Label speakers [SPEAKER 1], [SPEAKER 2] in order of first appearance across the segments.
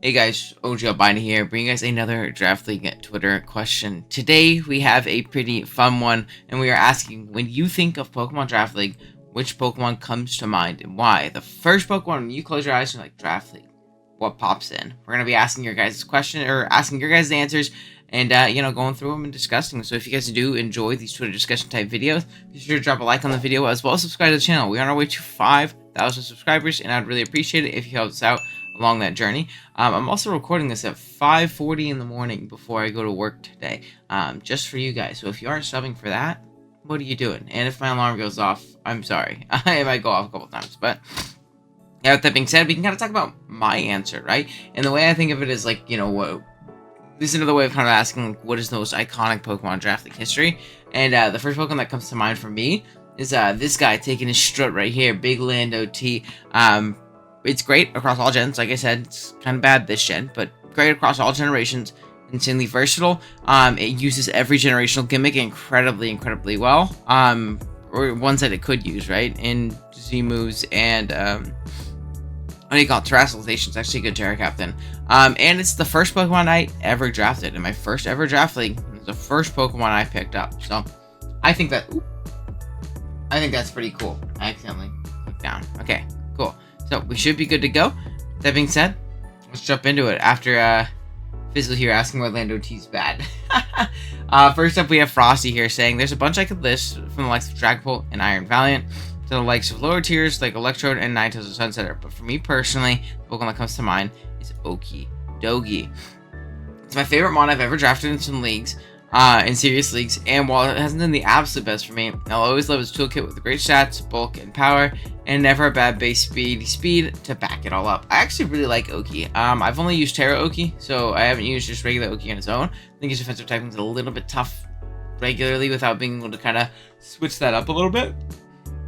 [SPEAKER 1] Hey guys, OG Albino here, bringing you guys another Draft League Twitter question. Today we have a pretty fun one, and we are asking, when you think of Pokemon Draft League, which Pokemon comes to mind and why? The first Pokemon, when you close your eyes and you're like, Draft League, what pops in? We're going to be asking your guys' question, or asking your guys' answers, and, going through them and discussing them. So if you guys do enjoy these Twitter discussion type videos, be sure to drop a like on the video, as well as subscribe to the channel. We are on our way to 5,000 subscribers, and I'd really appreciate it if you help us out along that journey. I'm also recording this at 5:40 in the morning before I go to work today, just for you guys. So if you aren't subbing for that, what are you doing? And if my alarm goes off, I'm sorry. I might go off a couple times, but yeah, with that being said, we can kind of talk about my answer, right? And the way I think of it is like, this is another way of kind of asking, like, what is the most iconic Pokemon Draft League history? And the first Pokemon that comes to mind for me is this guy taking his strut right here, Big Lando T. It's great across all gens. Like I said, it's kind of bad this gen, but great across all generations. Insanely versatile. It uses every generational gimmick incredibly well. Or ones that it could use, right? In Z moves and what do you call it? Terrestrialization is actually a good Terra Captain. And it's the first Pokemon I ever drafted in my first ever draft league. It's the first Pokemon I picked up. So I think that's pretty cool. I accidentally clicked down. Okay, cool. So we should be good to go. That being said, let's jump into it after Fizzle here asking why Lando T's bad. First up, we have Frosty here saying there's a bunch I could list from the likes of Dragapult and Iron Valiant to the likes of lower tiers like Electrode and Ninetales and Sunsetter. But for me personally, the Pokemon that comes to mind is Okidogi. It's my favorite mon I've ever drafted in some leagues. In serious leagues, and while it hasn't been the absolute best for me, I'll always love his toolkit with the great stats, bulk, and power, and never a bad base speed to back it all up. I actually really like Oki. I've only used Terra Oki, so I haven't used just regular Oki on its own. I think his defensive typing is a little bit tough regularly without being able to kind of switch that up a little bit.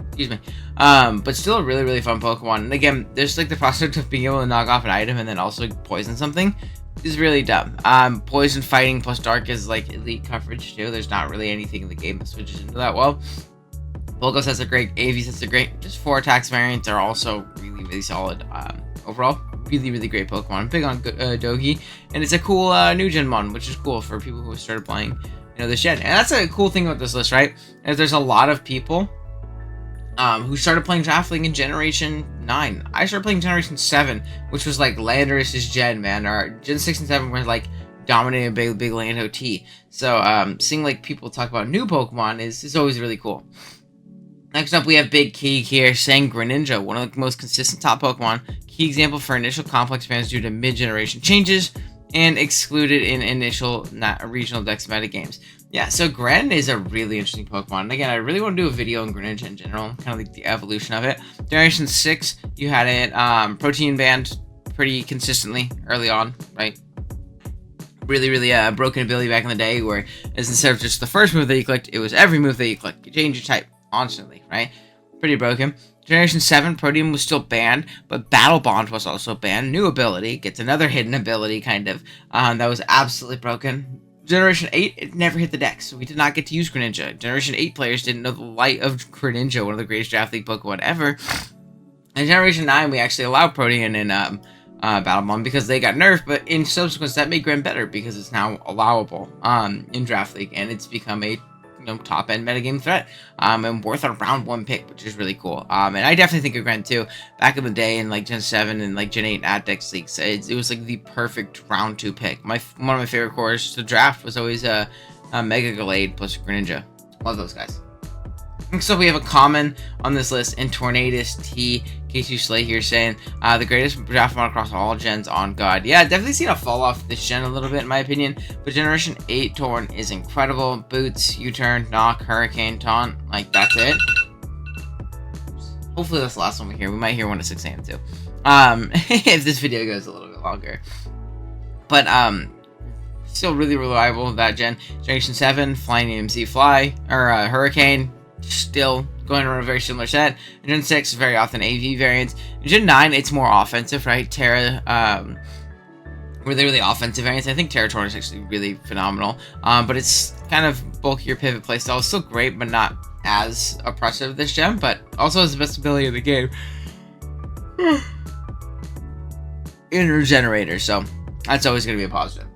[SPEAKER 1] Excuse me. But still a really fun Pokemon. And again, there's like the prospect of being able to knock off an item and then also poison something is really dumb. Poison fighting plus dark is like elite coverage too. There's not really anything in the game that switches into that well. Volgos has a great, AV has a great, just 4 attacks variants are also really solid. Overall, really great Pokemon. I'm big on Dogi, and it's a cool new gen mon, which is cool for people who started playing, this gen. And that's a cool thing about this list, right? Is there's a lot of people who started playing Draft League in Generation 9. I started playing Generation 7, which was like Landorus's gen, man. Or Gen 6 and 7 were like dominated big Lando T. So seeing like people talk about new Pokemon is always really cool. Next up, we have Big Key here saying Greninja, one of the most consistent top Pokemon. Key example for initial complex fans due to mid-generation changes and excluded in initial regional dex meta games. Yeah, so Gren is a really interesting Pokemon. And again, I really want to do a video on Greninja in general, kind of like the evolution of it. Generation 6, you had it protein banned pretty consistently early on, right? Really broken ability back in the day, where as instead of just the first move that you clicked, it was every move that you clicked. You change your type constantly, right? Pretty broken. Generation 7, Protean was still banned, but Battle Bond was also banned. New ability, gets another hidden ability, kind of, that was absolutely broken. Generation 8, it never hit the deck, so we did not get to use Greninja. Generation 8 players didn't know the light of Greninja, one of the greatest Draft League Pokemon ever. In Generation 9, we actually allowed Protean in Battle Bond because they got nerfed, but in subsequence, that made Gren better because it's now allowable in Draft League, and it's become a top-end metagame threat, and worth a round 1 pick, which is really cool. And I definitely think of Gren too. Back in the day in like Gen 7 and like Gen 8 at Dex Leagues, it was like the perfect round 2 pick. One of my favorite cores to draft was always a Mega Gallade plus Greninja. Love those guys. So we have a common on this list in Tornadus-T. K2 Slay here saying the greatest draft mod across all gens on God. Yeah, definitely seen a fall off this gen a little bit in my opinion, but Generation 8 Torn is incredible. Boots, U-turn, knock, hurricane, taunt, like that's it. Hopefully that's the last one we hear. We might hear one at 6 a.m. too. If this video goes a little bit longer. But still really reliable that gen. Generation 7, Flying EMC Fly, or Hurricane, still going around a very similar set. In Gen 6, very often AV variants. In Gen 9, it's more offensive, right? Terra, really offensive variants. I think Terra Torn is actually really phenomenal. But it's kind of bulkier pivot playstyle. It's still great, but not as oppressive this gen, but also has the best ability in the game. inner generator, so that's always going to be a positive.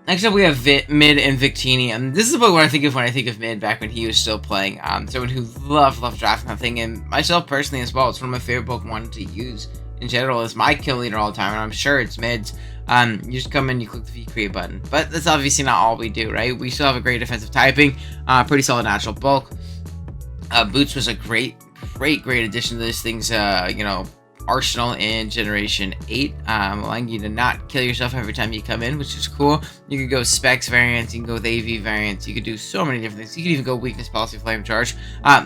[SPEAKER 1] Next up, we have Mid and Victini, and this is a Pokemon I think of when I think of Mid back when he was still playing. Someone who loved drafting that thing, and myself personally as well. It's one of my favorite Pokemon to use in general. It's my kill leader all the time, and I'm sure it's Mid's. You just come in, you click the V create button, but that's obviously not all we do, right? We still have a great defensive typing, pretty solid natural bulk. Boots was a great addition to this thing's, arsenal in Generation 8, allowing you to not kill yourself every time you come in, which is cool. You could go Specs variants, you can go with AV variants, you could do so many different things. You could even go Weakness Policy Flame Charge.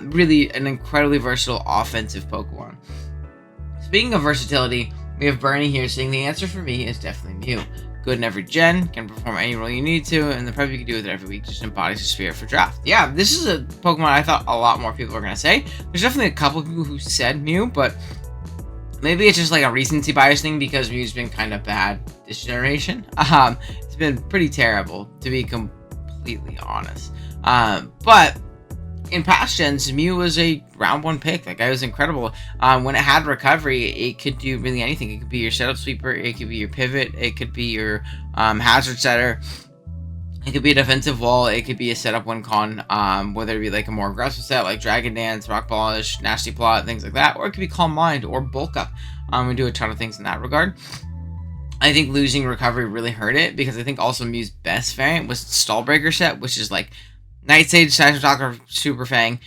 [SPEAKER 1] Really an incredibly versatile offensive Pokemon. Speaking of versatility, we have Bernie here saying the answer for me is definitely Mew. Good in every gen, can perform any role you need to, and the prep you can do with it every week just embodies the spirit for draft. Yeah, this is a Pokemon I thought a lot more people were going to say. There's definitely a couple of people who said Mew, but maybe it's just like a recency bias thing because Mew's been kind of bad this generation. It's been pretty terrible, to be completely honest. But in past gens, Mew was a round 1 pick. That guy was incredible. When it had recovery, it could do really anything. It could be your setup sweeper, it could be your pivot, it could be your hazard setter. It could be a defensive wall, it could be a setup win con, whether it be like a more aggressive set like Dragon Dance, Rock Polish, Nasty Plot, things like that, or it could be Calm Mind or Bulk Up. We do a ton of things in that regard. I think losing recovery really hurt it, because I think also Mew's best variant was Stallbreaker set, which is like Night Sage, Cyber Talker, Super Fang,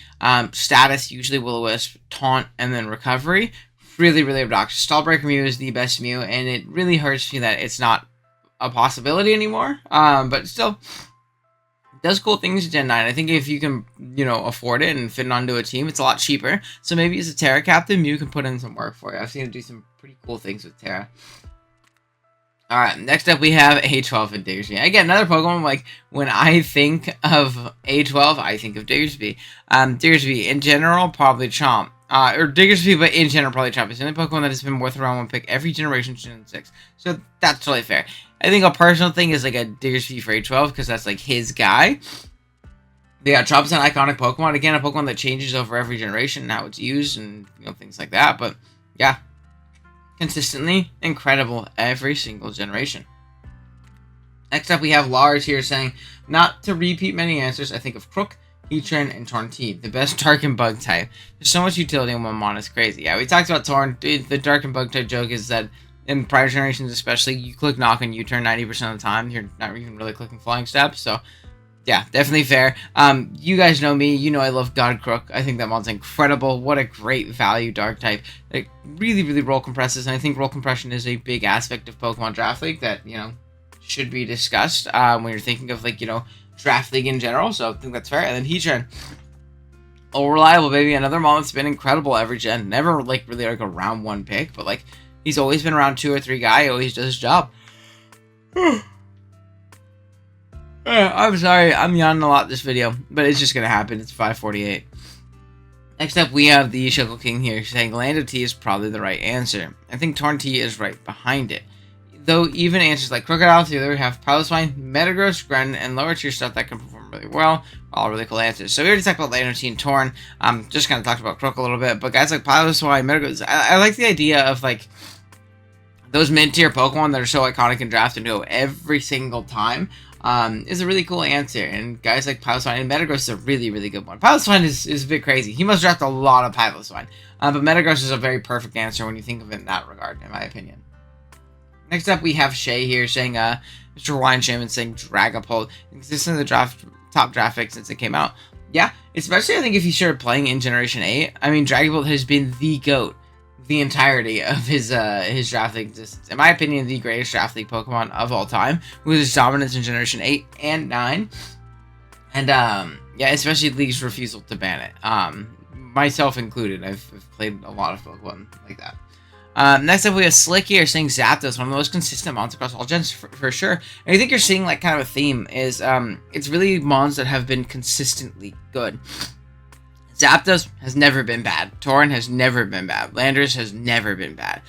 [SPEAKER 1] status, usually Will-O-Wisp, Taunt, and then recovery. Really obnoxious. Stallbreaker Mew is the best Mew, and it really hurts me that it's not a possibility anymore, but still does cool things in Gen 9. I think if you can, afford it and fit it onto a team, it's a lot cheaper. So maybe as a Terra captain, Mew can put in some work for you. I've seen it do some pretty cool things with Terra. Alright, next up we have A12 and Diggersby. Again, another Pokemon, like, when I think of A12, I think of Diggersby. Diggersby, in general, probably Chomp. Or Diggersby, but in general, probably Chomp. It's the only Pokemon that has been worth around 1 pick every generation since Gen 6. So that's totally fair. I think a personal thing is like a Diggersby for A12, because that's like his guy. But yeah, Chomp's an iconic Pokemon. Again, a Pokemon that changes over every generation and how it's used and things like that. But yeah, consistently incredible every single generation. Next up, we have Lars here saying, not to repeat many answers, I think of Crook, Heatran, and Torn-T, the best Dark and Bug type. There's so much utility in one mon, it's crazy. Yeah, we talked about Torn. The Dark and Bug type joke is that in prior generations especially, you click Knock and U-turn 90% of the time. You're not even really clicking Flying Step, so yeah, definitely fair. You guys know me, you know I love God Crook. I think that mon's incredible. What a great value Dark type. It really roll compresses, and I think roll compression is a big aspect of Pokemon Draft League that, should be discussed when you're thinking of, like, Draft League in general, so I think that's fair. And then Heatran. Oh, reliable, baby. Another mon that's been incredible every gen. Never, like, really like a round 1 pick, but, like, he's always been a round 2 or 3 guy. He always does his job. I'm sorry, I'm yawning a lot this video, but it's just gonna happen. It's 5:48. Next up, we have the Shuckle King here saying Lando T is probably the right answer. I think Torn T is right behind it. Though even answers like Crocodile Theater we have Piloswine, Metagross, Greninja, and lower tier stuff that can perform really well. All really cool answers. So we already talked about Lando T and Torn. Just kind of talked about Crook a little bit, but guys like Piloswine, Metagross, I like the idea of like those mid-tier Pokemon that are so iconic in draft and go every single time. Is a really cool answer, and guys like Piloswine and Metagross is a really good one. Piloswine is a bit crazy. He must draft a lot of Piloswine, but Metagross is a very perfect answer when you think of it in that regard, in my opinion. Next up, we have Shay here saying, Mr. Hawaiian Shaman saying Dragapult, consistent in the top draft pick since it came out. Yeah, especially I think if he started playing in Generation 8. I mean, Dragapult has been the GOAT the entirety of his draft league existence. In my opinion, the greatest draft league Pokemon of all time, with his dominance in Generation 8 and 9. And, yeah, especially League's refusal to ban it. Myself included. I've played a lot of Pokemon like that. Next up, we have Slick here saying Zapdos, one of the most consistent mons across all gens, for sure. And I think you're seeing, like, kind of a theme, is, it's really mons that have been consistently good. Zapdos has never been bad. Tauren has never been bad. Landorus has never been bad.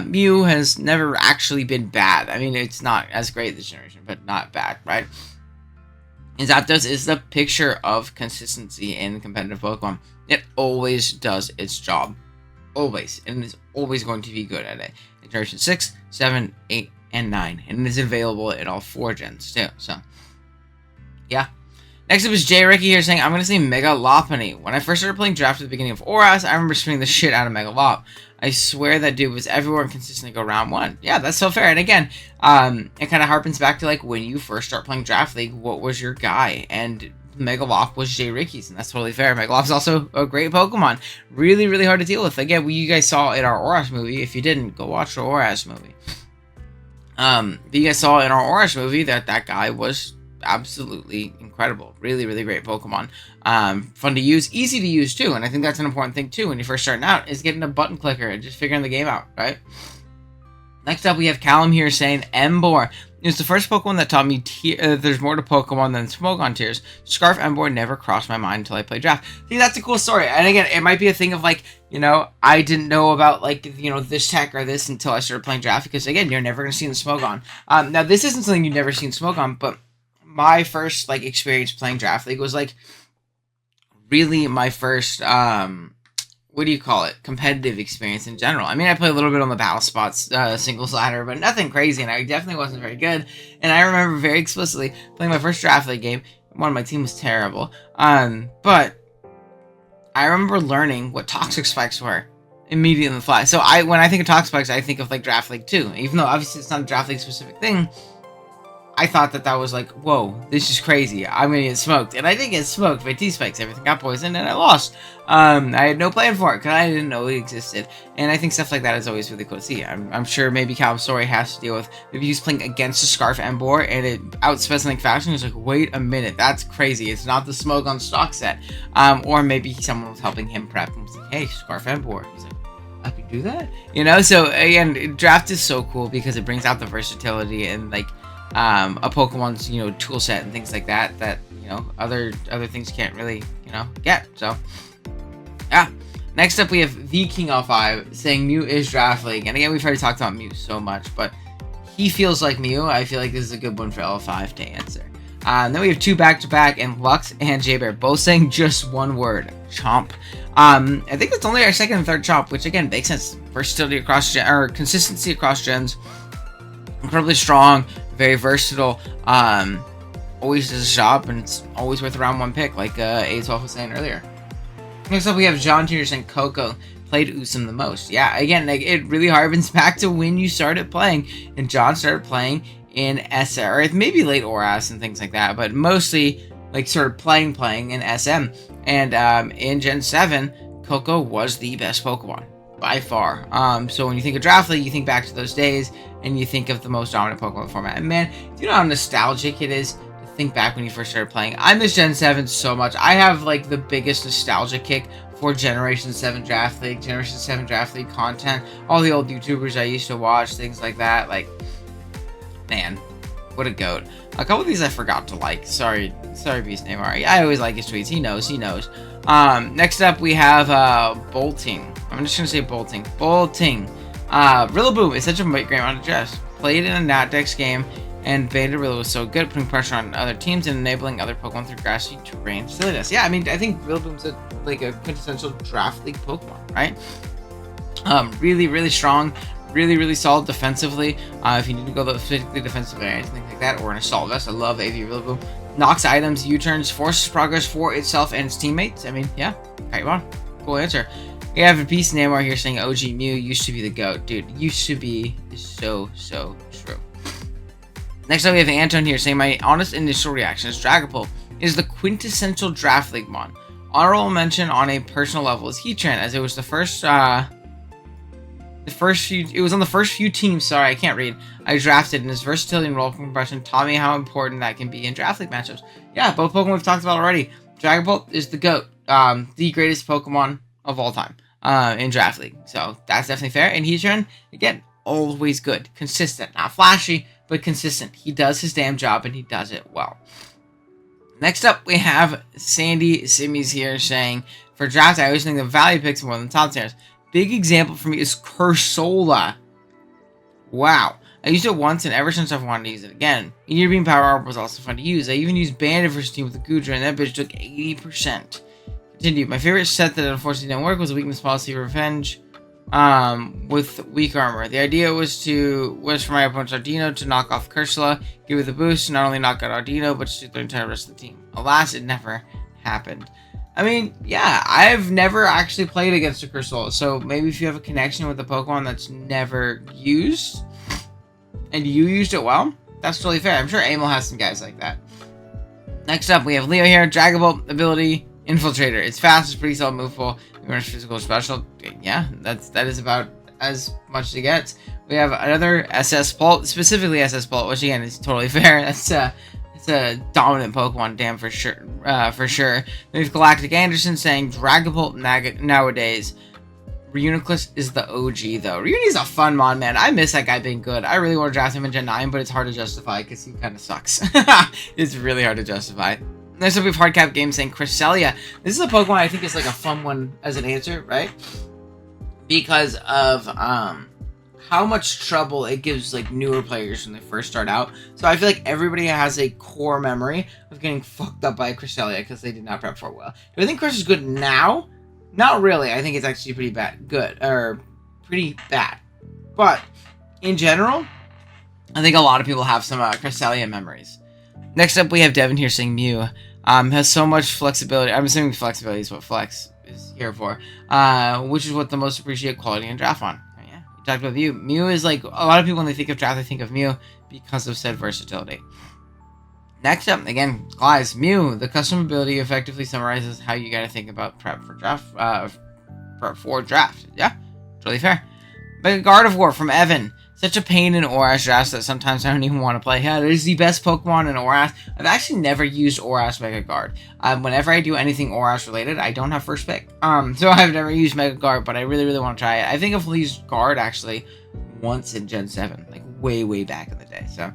[SPEAKER 1] Mew has never actually been bad. I mean, it's not as great this generation, but not bad, right? And Zapdos is the picture of consistency in competitive Pokemon. It always does its job. always, and it is always going to be good at it. In Generation 6, 7, 8, and 9, and it is available in all 4 gens too, so yeah. Next up is Jay Ricky here saying, I'm going to say Mega Lopunny. When I first started playing Draft at the beginning of Oras, I remember spinning the shit out of Mega Lop. I swear that dude was everywhere and consistently go round 1. Yeah, that's so fair. And again, it kind of harpens back to like when you first start playing Draft League, what was your guy? And Mega Lop was Jay Ricky's, and that's totally fair. Mega Lop's also a great Pokemon. Really, really hard to deal with. Again, you guys saw in our Oras movie. If you didn't, go watch the Oras movie. You guys saw in our Oras movie that guy was absolutely incredible. Really, really great Pokemon. Fun to use, easy to use too, and I think that's an important thing too when you're first starting out, is getting a button clicker and just figuring the game out, right? Next up, we have Callum here saying Emboar. It was the first Pokemon that taught me there's more to Pokemon than Smogon tears. Scarf Emboar never crossed my mind until I played Draft. I think that's a cool story. And again, it might be a thing of like, you know, I didn't know about like, you know, this tech or this until I started playing Draft, because again, you're never going to see in Smogon. Now, this isn't something you've never seen Smogon, but my first like experience playing Draft League was like really my first what do you call it, competitive experience in general. I mean, I played a little bit on the Battle Spots singles ladder, but nothing crazy, and I definitely wasn't very good. And I remember very explicitly playing my first Draft League game. One of my team was terrible, but I remember learning what Toxic Spikes were immediately on the fly. So when I think of Toxic Spikes, I think of like Draft League 2, even though obviously it's not a Draft League specific thing. I thought that was like, whoa, this is crazy. I'm gonna get smoked. And I did get smoked by T-Spikes. Everything got poisoned and I lost. I had no plan for it because I didn't know it existed. And I think stuff like that is always really cool to see. I'm sure maybe Cal's story has to deal with maybe he's playing against a Scarf Emboar and it outspeds like fashion. He's like, wait a minute, that's crazy. It's not the Smoke on stock set. Or maybe someone was helping him prep and was like, hey, Scarf Emboar. He's like, I could do that? You know, so again, Draft is so cool because it brings out the versatility and like a Pokemon's, you know, tool set and things like that you know other things can't really, you know, get. So yeah. Next up, we have the King L5 saying Mew is Draft League, and again, we've already talked about Mew so much, but he feels like Mew. I feel like this is a good one for L5 to answer. Then we have 2 back-to-back, and Lux and J-Bear both saying just one word, Chomp. I think it's only our second and third Chomp, which again makes sense. Versatility across or consistency across gens, incredibly strong, very versatile, always does a shop, and it's always worth around 1 pick, like A12 was saying earlier. Next up, we have John Tier saying Coco played Usum the most. Yeah, again, like, it really harkens back to when you started playing, and John started playing in SM, or maybe late Oras and things like that, but mostly, like, sort of playing in SM. And in Gen 7, Coco was the best Pokemon, by far. So when you think of Draft League, you think back to those days, and you think of the most dominant Pokemon format. And man, do you know how nostalgic it is to think back when you first started playing? I miss Gen 7 so much. I have, like, the biggest nostalgia kick for Generation 7 Draft League, Generation 7 Draft League content, all the old YouTubers I used to watch, things like that. Like, man, what a goat. A couple of these I forgot to like. Sorry, Beast Name. Alright, I always like his tweets. He knows. Next up, we have Bolting. I'm just gonna say Bolting. Rillaboom is such a great amount of dress. Played in a Natdex game, and Vanderbilt was so good, putting pressure on other teams and enabling other Pokemon through grassy terrain silliness. Yeah, I mean, I think Rillaboom's a quintessential Draft League Pokemon, right? Really, really strong, really solid defensively. If you need to go physically defensively or anything like that, or an Assault Vest, I love AV Rillaboom. Knocks items, U-turns, forces progress for itself and its teammates. I mean, yeah, right on. Cool answer. We have a piece in Namor here saying OG Mew used to be the GOAT. Dude, used to be is so true. Next up, we have Anton here saying my honest initial reaction is Dragapult is the quintessential Draft League mon. Honorable mention on a personal level is Heatran, as it was the first it was on the first few teams, sorry, I can't read, I drafted, and his versatility and role compression taught me how important that can be in Draft League matchups. Yeah, both Pokemon we've talked about already. Dragapult is the GOAT, the greatest Pokemon of all time in Draft League. So that's definitely fair. And Heatran, again, always good. Consistent. Not flashy, but consistent. He does his damn job, and he does it well. Next up, we have Sandy Simmies here saying, for draft, I always think the value picks more than top tiers. Big example for me is Cursola. Wow. I used it once, and ever since I've wanted to use it again. Meteor Beam Power Armor was also fun to use. I even used Bandit versus team with the Goodra, and that bitch took 80%. Continue. My favorite set that unfortunately didn't work was a Weakness Policy Revenge. with weak armor. The idea was for my opponent's Ardino to knock off Cursula, give it the boost, to not only knock out Ardino, but to the entire rest of the team. Alas, it never happened. I mean, yeah, I've never actually played against a Cursula, so maybe if you have a connection with a Pokemon that's never used, and you used it well, that's totally fair. I'm sure Amel has some guys like that. Next up, we have Leo here. Dragapult ability, Infiltrator. It's fast, it's pretty solid, movable. Physical special. Yeah, that is about as much as it gets. We have another SS Pult, specifically SS Pult, which again is totally fair. It's a dominant Pokemon, damn for sure. Then we have Galactic Anderson saying Dragapult nowadays. Reuniclus is the OG though. Reuni's a fun mod, man. I miss that guy being good. I really want to draft him in Gen 9, but it's hard to justify because he kind of sucks. It's really hard to justify. Next up, we have Hardcap Games saying Cresselia. This is a Pokemon I think is like a fun one as an answer, right? Because of how much trouble it gives like newer players when they first start out. So I feel like everybody has a core memory of getting fucked up by a Cresselia because they did not prep for it well. Do I think Chris is good now? Not really. I think it's actually pretty bad. But in general, I think a lot of people have some Cresselia memories. Next up, we have Devin here saying Mew. Has so much flexibility. I'm assuming flexibility is what Flex is here for. Which is what the most appreciated quality in draft on. Yeah, we talked about Mew. Mew is like, a lot of people when they think of draft, they think of Mew because of said versatility. Next up, again, Glies. Mew, the custom ability effectively summarizes how you gotta think about prep for draft. Yeah, totally fair. Mega Gardevoir from Evan. Such a pain in ORAS drafts that sometimes I don't even want to play. Yeah, it is the best Pokemon in ORAS. I've actually never used ORAS Mega Guard. Whenever I do anything ORAS related, I don't have first pick. So I've never used Mega Guard, but I really, really want to try it. I think I've used Guard actually once in Gen 7, like way, way back in the day. So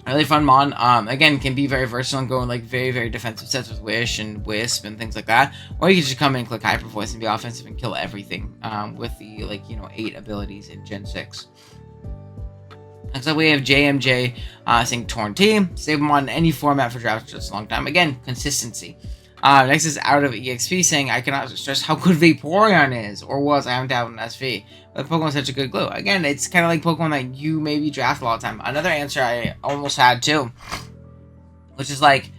[SPEAKER 1] really fun mod. Again, can be very versatile and go in like very, very defensive sets with Wish and Wisp and things like that. Or you can just come in and click Hyper Voice and be offensive and kill everything with the 8 abilities in Gen 6. Next up, we have JMJ saying Torn Team. Save them on any format for drafts for just a long time. Again, consistency. Next is Out of EXP saying, I cannot stress how good Vaporeon is, or was. I haven't dabbled in SV. But Pokemon is such a good glue. Again, it's kind of like Pokemon that you maybe draft a lot of time. Another answer I almost had too, which is like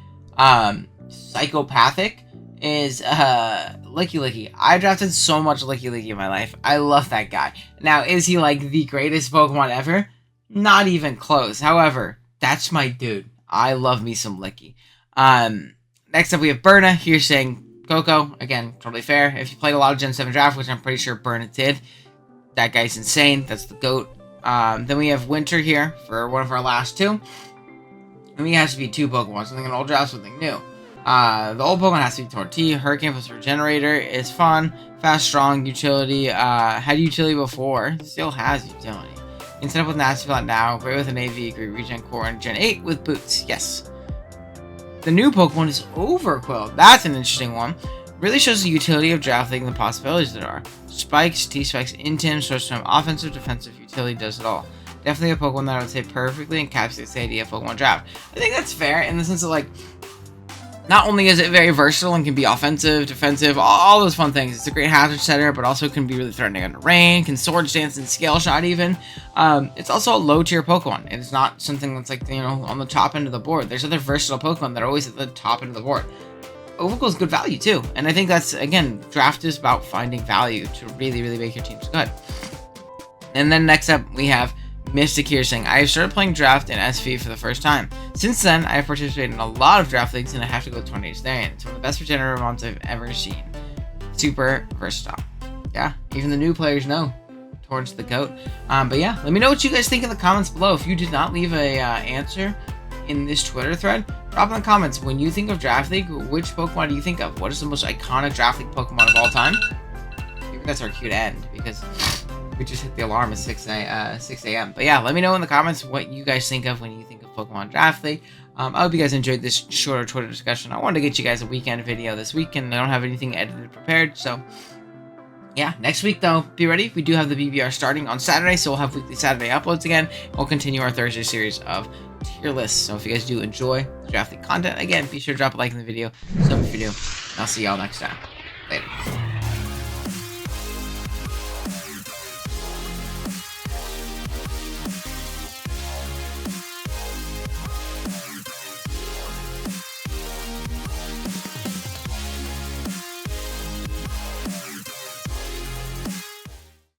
[SPEAKER 1] Psychopathic, is Licky Licky. I drafted so much Licky Licky in my life. I love that guy. Now, is he like the greatest Pokemon ever? Not even close. However, that's my dude. I love me some Licky. Next up, we have Burna here saying Coco. Again, totally fair. If you played a lot of Gen 7 draft, which I'm pretty sure Burna did, that guy's insane. That's the GOAT. Then we have Winter here for one of our last two. And he has to be 2 Pokemon, something an old draft, something new. The old Pokemon has to be Torti. Hurricane plus Regenerator is fun, fast, strong, utility. Had utility before, still has utility. Instead of with Nasty Plot now, great with an AV, great Regen Core, and Gen 8 with Boots. Yes. The new Pokemon is Overquill. That's an interesting one. Really shows the utility of draft league and the possibilities there are. Spikes, T-Spikes, Intim, Source Time, offensive, defensive, utility, does it all. Definitely a Pokemon that I would say perfectly encapsulates the idea of Pokemon draft. I think that's fair in the sense of like, not only is it very versatile and can be offensive, defensive, all those fun things. It's a great hazard setter, but also can be really threatening under rain, can Swords Dance and Scale Shot even. It's also a low tier Pokemon. It's not something that's like, on the top end of the board. There's other versatile Pokemon that are always at the top end of the board. Overquill is good value too. And I think that's, again, draft is about finding value to really, really make your teams good. And then next up, we have Mystic here saying, I have started playing draft in SV for the first time. Since then, I have participated in a lot of draft leagues and I have to go Tornadus-Therian. It's one of the best regenerative mons I've ever seen. Super versatile. Yeah, even the new players know towards the GOAT. But yeah, let me know what you guys think in the comments below. If you did not leave a answer in this Twitter thread, drop in the comments. When you think of draft league, which Pokemon do you think of? What is the most iconic draft league Pokemon of all time? Maybe that's our cue to end because we just hit the alarm at 6 a.m. But yeah, let me know in the comments what you guys think of when you think of Pokemon Draft League. I hope you guys enjoyed this shorter Twitter discussion. I wanted to get you guys a weekend video this weekend. I don't have anything edited prepared, so yeah. Next week, though, be ready. We do have the BBR starting on Saturday, so we'll have weekly Saturday uploads again. We'll continue our Thursday series of tier lists. So if you guys do enjoy the Draft League content, again, be sure to drop a like in the video, sub if you do, and I'll see y'all next time. Later.